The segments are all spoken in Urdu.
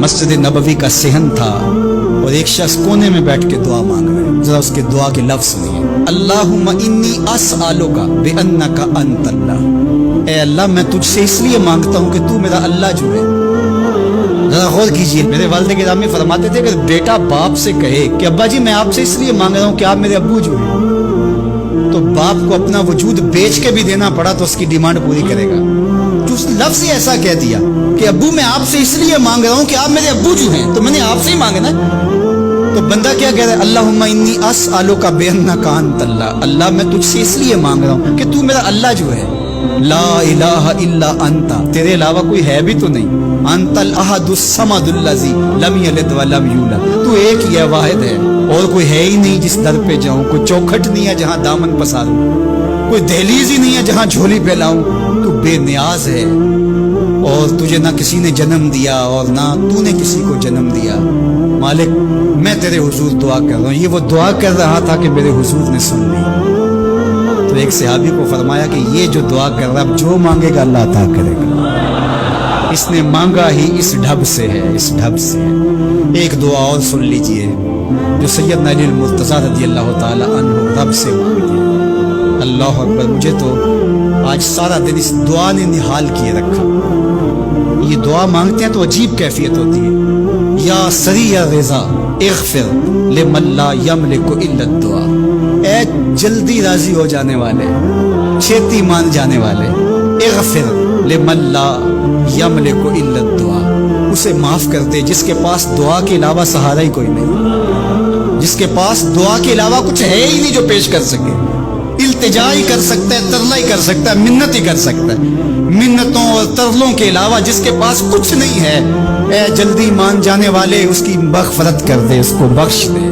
مسجد نبوی کا صحن تھا اور ایک شخص کونے میں بیٹھ کے دعا مانگ رہا ہے. ذرا اس کے دعا کے لفظ سنیے. اللہم انی اسألک بانک انت اللہ. اے اللہ میں تجھ سے اس لیے مانگتا ہوں کہ تو میرا اللہ جو ہے. ذرا غور کیجیے. میرے والد گرامی فرماتے تھے کہ بیٹا باپ سے کہے کہ ابا جی میں آپ سے اس لیے مانگ رہا ہوں کہ آپ میرے ابو جو ہیں، تو باپ کو اپنا وجود بیچ کے بھی دینا پڑا تو اس کی ڈیمانڈ پوری کرے گا. تو اس لفظ ہی ایسا کہہ دیا کہ ابو میں آپ سے اس لیے مانگ رہا ہوں کہ آپ میرے ابو جو ہیں، تو میں نے آپ سے ہی مانگنا. تو بندہ کیا کہہ رہا ہے؟ اللہم انی اسألک بانک انت اللہ. اللہ میں تجھ سے اس لیے مانگ رہا ہوں کہ تو میرا اللہ جو ہے. لا الہ الا انت، تیرے علاوہ کوئی ہے بھی تو نہیں. انت الاحد الصمد الذی لم یلد ولم یولد. تو ایک ہی ہے، واحد ہے، اور کوئی ہے ہی نہیں جس در پہ جاؤں. کوئی چوکھٹ نہیں ہے جہاں دامن پساروں، کوئی دہلیز ہی نہیں ہے جہاں جھولی پھیلاؤں. تو بے نیاز ہے اور تجھے نہ کسی نے جنم دیا اور نہ تو نے کسی کو جنم دیا. مالک میں تیرے حضور دعا کر رہا ہوں. یہ وہ دعا کر رہا تھا کہ میرے حضور نے سن لی. تو ایک صحابی کو فرمایا کہ یہ جو دعا کر رہا ہے جو مانگے گا اللہ عطا کرے گا. اس نے مانگا ہی اس ڈھب سے ہے، اس ڈھب سے ہے. ایک دعا اور سن لیجئے جو سیدنا علی المرتضیٰ رضی اللہ تعالی عنہ رب سے مانگتے. اللہ اکبر. مجھے تو آج سارا دن اس دعا نے نحال کیے رکھا. یہ دعا مانگتے ہیں تو عجیب کیفیت ہوتی ہے. یا سریع رضا اغفر لمن لا یملک الا الدعاء. اے جلدی راضی ہو جانے والے، چھیتی مان جانے والے، اغفر لمن لا یملک الا الدعاء. اسے معاف کر دے جس کے پاس دعا کے علاوہ سہارا ہی کوئی نہیں، جس کے پاس دعا کے علاوہ کچھ ہے ہی نہیں جو پیش کر سکے. التجا ہی کر سکتا ہے، ترلا ہی کر سکتا ہے، منت ہی کر سکتا ہے. منتوں اور ترلوں کے علاوہ جس کے پاس کچھ نہیں ہے، اے جلدی مان جانے والے اس کی مغفرت کر دے، اس کو بخش دے.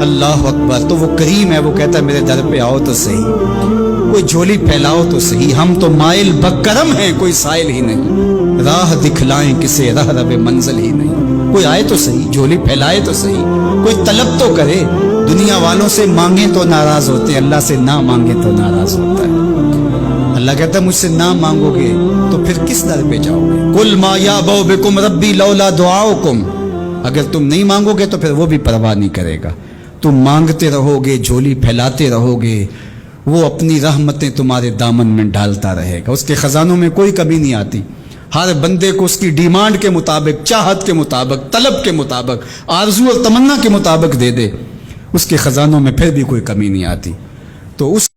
اللہ اکبر. تو وہ کریم ہے، وہ کہتا ہے میرے در پہ آؤ تو صحیح، کوئی جھولی پھیلاؤ تو صحیح. ہم تو مائل بکرم ہیں، کوئی سائل ہی نہیں. راہ دکھلائیں کسے راہ رب منزل ہی نہیں. کوئی آئے تو صحیح، جھولی پھیلائے تو صحیح، کوئی طلب تو کرے. دنیا والوں سے مانگیں تو ناراض ہوتے ہیں، اللہ سے نہ مانگے تو ناراض ہوتا ہے. اللہ کہتا ہے مجھ سے نہ مانگو گے تو پھر کس در پہ جاؤ گے؟ قل ما یعبؤ بکم ربی لولا دعاؤکم. اگر تم نہیں مانگو گے تو پھر وہ بھی پرواہ نہیں کرے گا. تم مانگتے رہو گے، جھولی پھیلاتے رہو گے، وہ اپنی رحمتیں تمہارے دامن میں ڈالتا رہے گا. اس کے خزانوں میں کوئی کمی نہیں آتی. ہر بندے کو اس کی ڈیمانڈ کے مطابق، چاہت کے مطابق، طلب کے مطابق، آرزو اور تمنا کے مطابق دے دے. اس کے خزانوں میں پھر بھی کوئی کمی نہیں آتی. تو اس